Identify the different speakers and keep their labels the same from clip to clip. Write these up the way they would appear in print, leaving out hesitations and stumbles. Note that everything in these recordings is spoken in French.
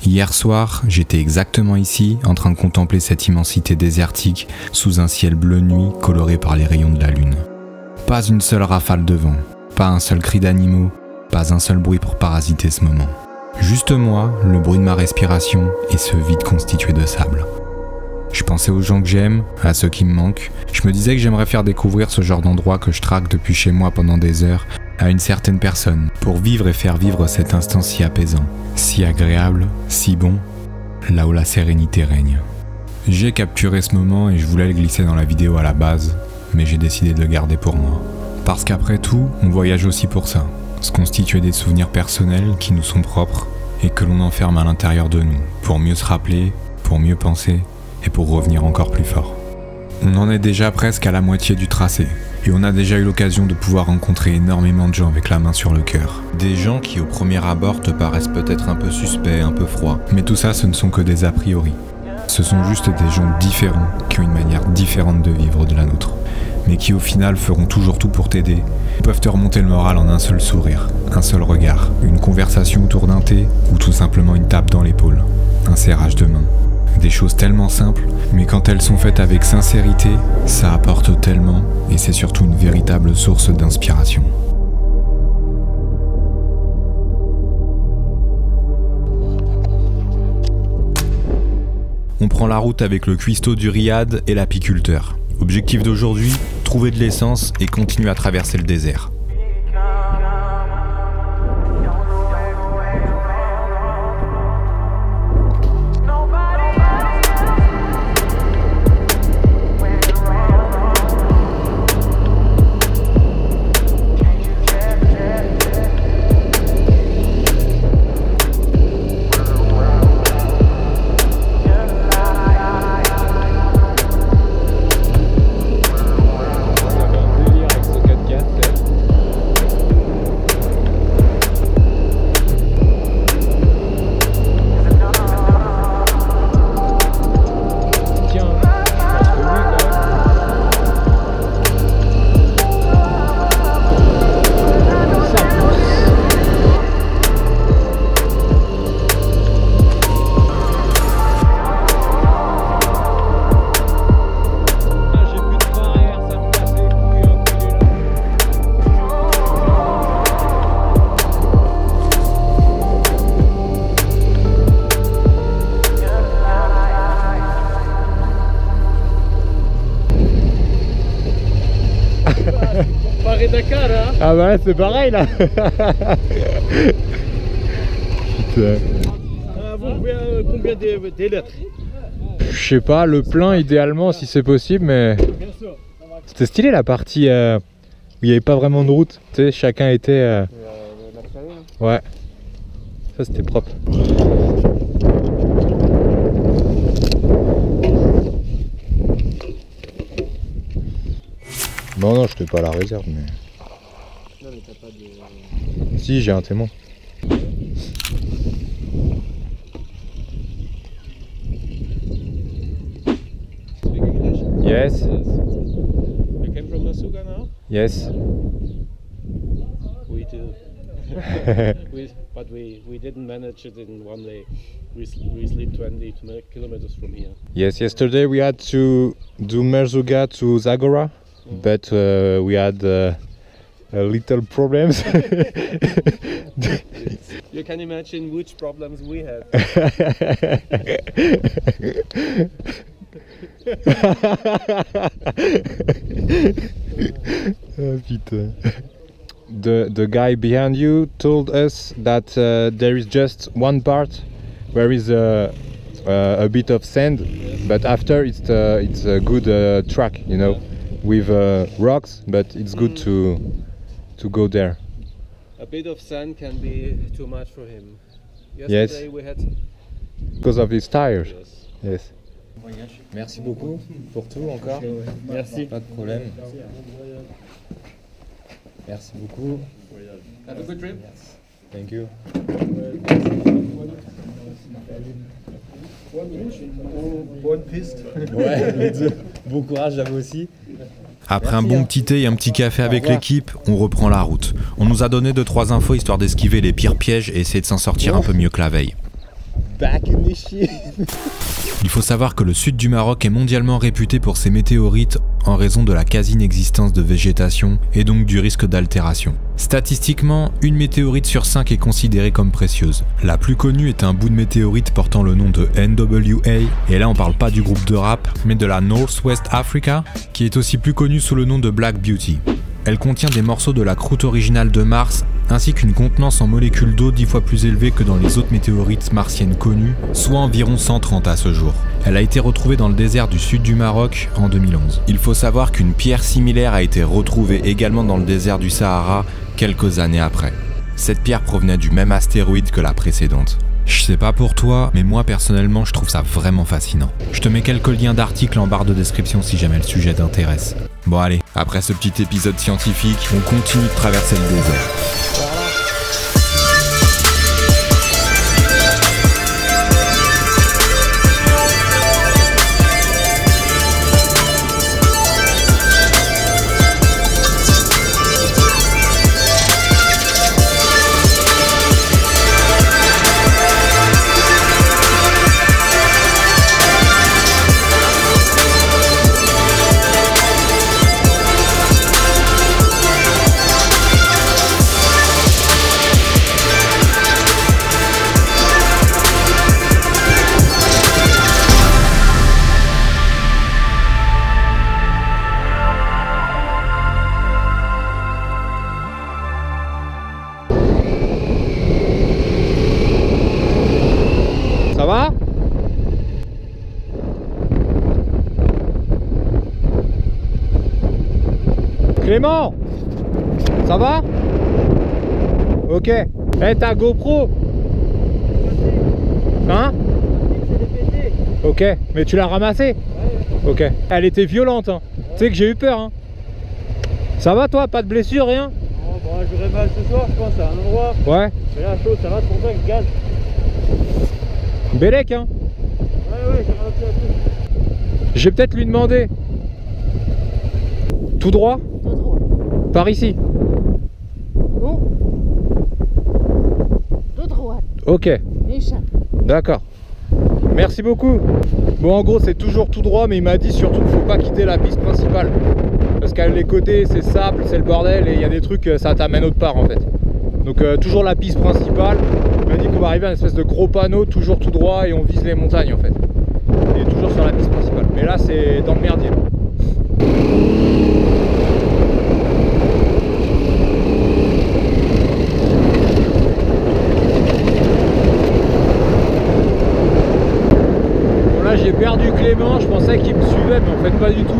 Speaker 1: Hier soir, j'étais exactement ici, en train de contempler cette immensité désertique, sous un ciel bleu nuit coloré par les rayons de la lune. Pas une seule rafale de vent, pas un seul cri d'animaux, pas un seul bruit pour parasiter ce moment. Juste moi, le bruit de ma respiration et ce vide constitué de sable. Je pensais aux gens que j'aime, à ceux qui me manquent. Je me disais que j'aimerais faire découvrir ce genre d'endroit que je traque depuis chez moi pendant des heures à une certaine personne, pour vivre et faire vivre cet instant si apaisant, si agréable, si bon, là où la sérénité règne. J'ai capturé ce moment et je voulais le glisser dans la vidéo à la base, mais j'ai décidé de le garder pour moi. Parce qu'après tout, on voyage aussi pour ça, se constituer des souvenirs personnels qui nous sont propres et que l'on enferme à l'intérieur de nous, pour mieux se rappeler, pour mieux penser et pour revenir encore plus fort. On en est déjà presque à la moitié du tracé, et on a déjà eu l'occasion de pouvoir rencontrer énormément de gens avec la main sur le cœur. Des gens qui au premier abord te paraissent peut-être un peu suspects, un peu froids, mais tout ça ce ne sont que des a priori. Ce sont juste des gens différents, qui ont une manière différente de vivre de la nôtre, mais qui au final feront toujours tout pour t'aider, peuvent te remonter le moral en un seul sourire, un seul regard, une conversation autour d'un thé, ou tout simplement une tape dans l'épaule, un serrage de main. Des choses tellement simples, mais quand elles sont faites avec sincérité, ça apporte tellement, et c'est surtout une véritable source d'inspiration. On prend la route avec le cuistot du riad et l'apiculteur. Objectif d'aujourd'hui, trouver de l'essence et continuer à traverser le désert.
Speaker 2: Paris-Dakar, hein?
Speaker 3: Ah bah c'est pareil là. Putain.
Speaker 2: Combien des lettres?
Speaker 3: Je sais pas, le plein idéalement si c'est possible, mais c'était stylé la partie où il n'y avait pas vraiment de route, tu sais, chacun était... Ouais, ça c'était propre. Non, je fais pas la réserve, mais...
Speaker 2: Non, mais t'as pas de...
Speaker 3: Si, j'ai un témoin. Yes.
Speaker 2: You came from Nasuga now?
Speaker 3: Yes.
Speaker 2: We do. But we didn't manage it in one day. We sleep 20 kilometers from here.
Speaker 3: Yes, yesterday we had to do Merzouga to Zagora, but we had a little problems.
Speaker 2: You can imagine which problems we had.
Speaker 3: Oh, putain. The guy behind you told us that there is just one part where is a bit of sand, but after it's a good track, you know, with rocks, but it's good to go there.
Speaker 2: A bit of sand can be too much for him.
Speaker 3: Yes.
Speaker 2: Yesterday we had...
Speaker 3: Because of his tires.
Speaker 2: Yes.
Speaker 3: Yes.
Speaker 1: Merci beaucoup pour tout encore.
Speaker 2: Merci.
Speaker 1: Pas de problème. Merci beaucoup.
Speaker 2: Have a good trip.
Speaker 1: Thank you.
Speaker 2: Bonne piste.
Speaker 1: Ouais, bon courage à vous aussi. Après un bon petit thé et un petit café avec l'équipe, on reprend la route. On nous a donné 2-3 infos histoire d'esquiver les pires pièges et essayer de s'en sortir un peu mieux que la veille.
Speaker 3: back in this shit.
Speaker 1: Il faut savoir que le sud du Maroc est mondialement réputé pour ses météorites en raison de la quasi-inexistence de végétation et donc du risque d'altération. Statistiquement, une météorite sur 5 est considérée comme précieuse. La plus connue est un bout de météorite portant le nom de NWA, et là on parle pas du groupe de rap, mais de la Northwest Africa, qui est aussi plus connue sous le nom de Black Beauty. Elle contient des morceaux de la croûte originale de Mars, ainsi qu'une contenance en molécules d'eau 10 fois plus élevée que dans les autres météorites martiennes connues, soit environ 130 à ce jour. Elle a été retrouvée dans le désert du sud du Maroc en 2011. Il faut savoir qu'une pierre similaire a été retrouvée également dans le désert du Sahara quelques années après. Cette pierre provenait du même astéroïde que la précédente. Je sais pas pour toi, mais moi personnellement je trouve ça vraiment fascinant. Je te mets quelques liens d'articles en barre de description si jamais le sujet t'intéresse. Bon allez, après ce petit épisode scientifique, on continue de traverser le désert.
Speaker 3: Ça va? Clément? Ça va? Ok. Eh, ta GoPro? Hein? Ok. Mais tu l'as ramassée? Ok. Elle était violente, hein. Tu sais que j'ai eu peur, hein. Ça va toi? Pas de blessure, rien?
Speaker 2: Oh, bon, j'aurais mal ce soir, je pense, à un endroit.
Speaker 3: Ouais.
Speaker 2: Mais là, chaud, ça va, c'est pour ça que je gaz.
Speaker 3: Bélec, hein.
Speaker 2: Ouais, j'ai ralenti un peu.
Speaker 3: Je vais peut-être lui demander. Tout droit?
Speaker 4: Tout droit.
Speaker 3: Par ici?
Speaker 4: Oh. De droite.
Speaker 3: Ok.
Speaker 4: Méchant.
Speaker 3: D'accord. Merci beaucoup. Bon, en gros, c'est toujours tout droit, mais il m'a dit surtout qu'il ne faut pas quitter la piste principale. Parce qu'à les côtés, c'est sable, c'est le bordel, et il y a des trucs, ça t'amène autre part en fait. Donc toujours la piste principale. Il m'a dit qu'on va arriver à une espèce de gros panneau, toujours tout droit, et on vise les montagnes en fait. Et toujours sur la piste principale. Mais là, c'est dans le merdier. Bon, là, j'ai perdu Clément. Je pensais qu'il me suivait, mais en fait, pas du tout.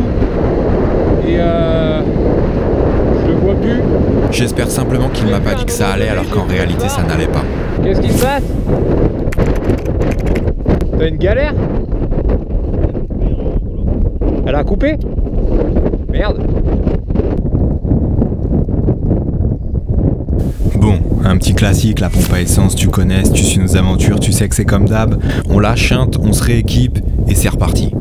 Speaker 3: Et je le vois plus.
Speaker 1: J'espère simplement qu'il m'a pas dit que ça allait alors qu'en réalité ça n'allait pas.
Speaker 3: Qu'est-ce qui se passe? T'as une galère? Elle a coupé? Merde.
Speaker 1: Bon, un petit classique, la pompe à essence, tu connais, si tu suis nos aventures, tu sais que c'est comme d'hab. On lâche chinte, on se rééquipe et c'est reparti.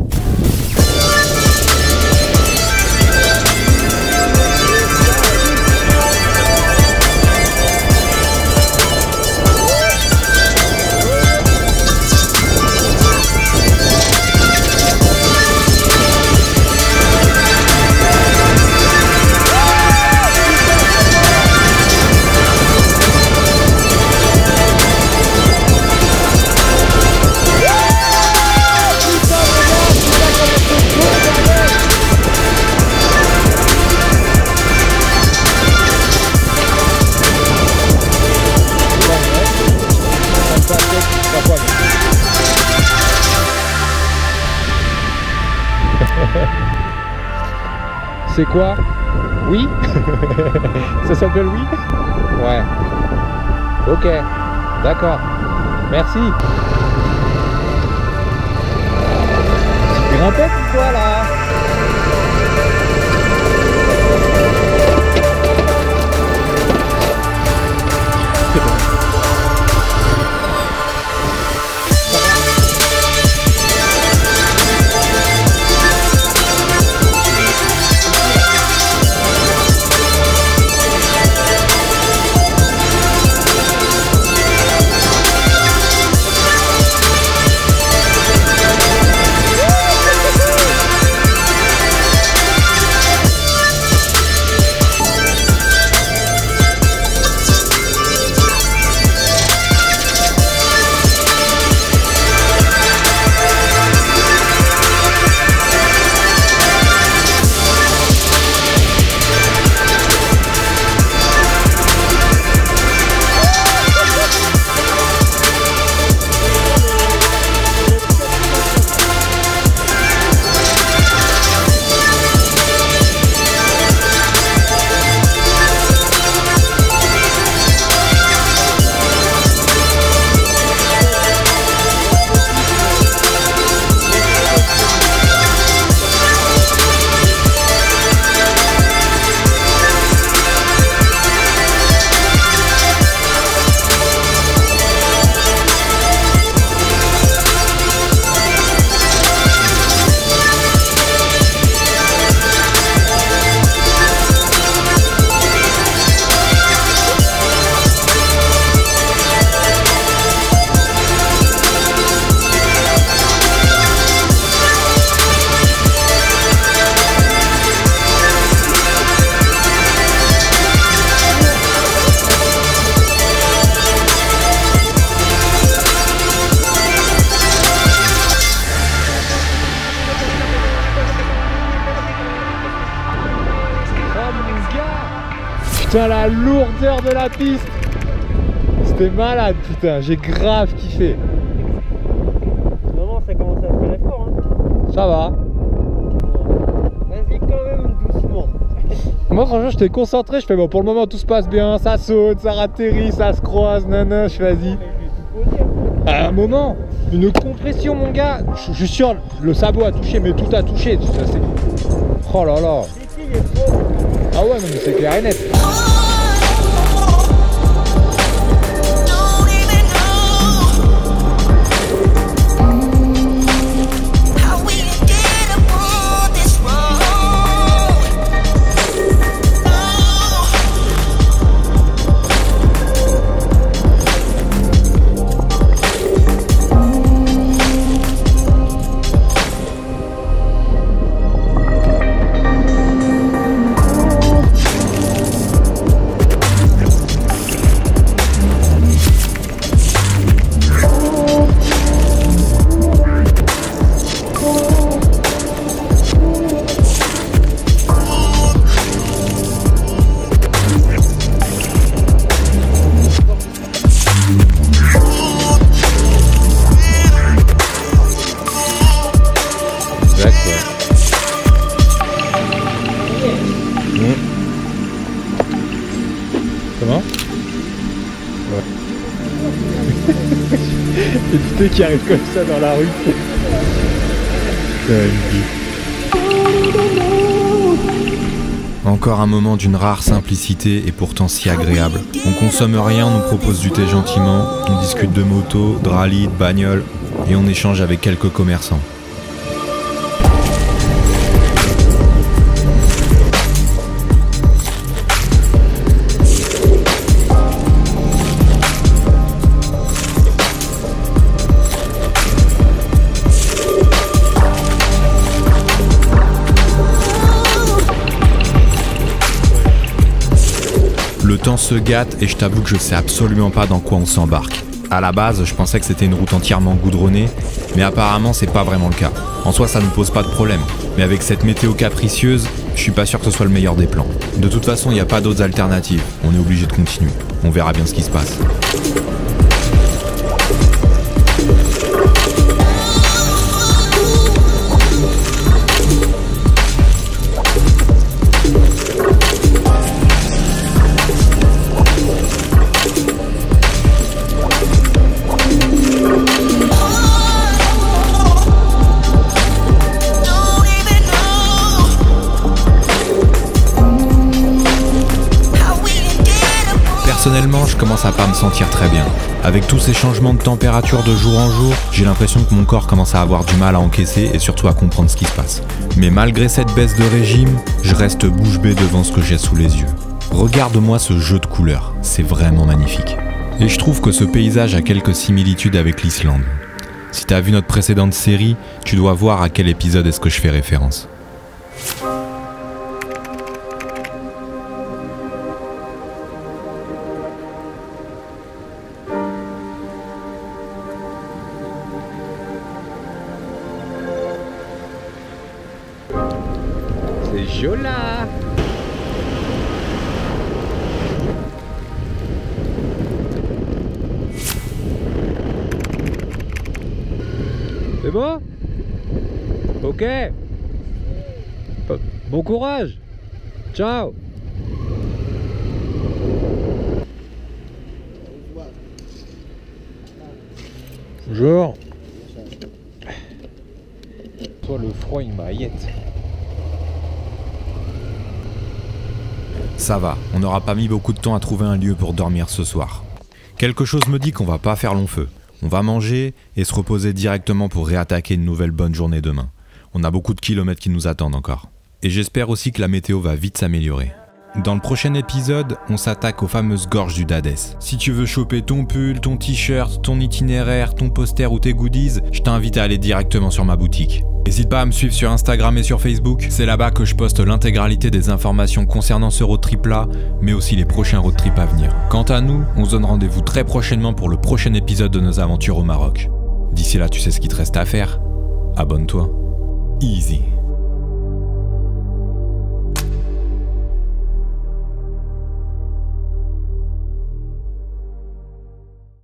Speaker 3: C'est quoi? Oui? Ça s'appelle oui? Ouais. Ok. D'accord. Merci. Tu grimpais ou quoi là? Putain, la lourdeur de la piste. C'était malade, putain, j'ai grave kiffé.
Speaker 5: Vraiment, ça commence à faire fort, hein.
Speaker 3: Ça va.
Speaker 5: Vas-y, quand même, doucement.
Speaker 3: Moi, franchement, j'étais concentré. Je fais bon, pour le moment, tout se passe bien. Ça saute, ça atterrit, ça se croise. Nana, je fais vas-y. À un moment, une compression, mon gars. Je suis sûr, le sabot a touché, mais tout a touché. Ça, c'est... Oh là là. Ah ouais, non, mais c'est clair et net. Comment? Ouais. Et tu sais qui arrive comme ça dans la rue.
Speaker 1: Encore un moment d'une rare simplicité et pourtant si agréable. On consomme rien, on nous propose du thé gentiment, on discute de moto, de rallye, de bagnole et on échange avec quelques commerçants. Le temps se gâte et je t'avoue que je sais absolument pas dans quoi on s'embarque. À la base, je pensais que c'était une route entièrement goudronnée, mais apparemment c'est pas vraiment le cas. En soi, ça ne pose pas de problème, mais avec cette météo capricieuse, je suis pas sûr que ce soit le meilleur des plans. De toute façon, il n'y a pas d'autres alternatives, on est obligé de continuer. On verra bien ce qui se passe. Personnellement, je commence à pas me sentir très bien. Avec tous ces changements de température de jour en jour, j'ai l'impression que mon corps commence à avoir du mal à encaisser et surtout à comprendre ce qui se passe. Mais malgré cette baisse de régime, je reste bouche bée devant ce que j'ai sous les yeux. Regarde-moi ce jeu de couleurs, c'est vraiment magnifique. Et je trouve que ce paysage a quelques similitudes avec l'Islande. Si t'as vu notre précédente série, tu dois voir à quel épisode est-ce que je fais référence.
Speaker 3: C'est joli. C'est bon? Ok. Bon courage. Ciao. Bonjour. Toi, le froid, il m'aillette.
Speaker 1: Ça va, on n'aura pas mis beaucoup de temps à trouver un lieu pour dormir ce soir. Quelque chose me dit qu'on va pas faire long feu. On va manger et se reposer directement pour réattaquer une nouvelle bonne journée demain. On a beaucoup de kilomètres qui nous attendent encore. Et j'espère aussi que la météo va vite s'améliorer. Dans le prochain épisode, on s'attaque aux fameuses gorges du Dadès. Si tu veux choper ton pull, ton t-shirt, ton itinéraire, ton poster ou tes goodies, je t'invite à aller directement sur ma boutique. N'hésite pas à me suivre sur Instagram et sur Facebook, c'est là-bas que je poste l'intégralité des informations concernant ce road trip là, mais aussi les prochains road trips à venir. Quant à nous, on se donne rendez-vous très prochainement pour le prochain épisode de nos aventures au Maroc. D'ici là, tu sais ce qu'il te reste à faire. Abonne-toi. Easy.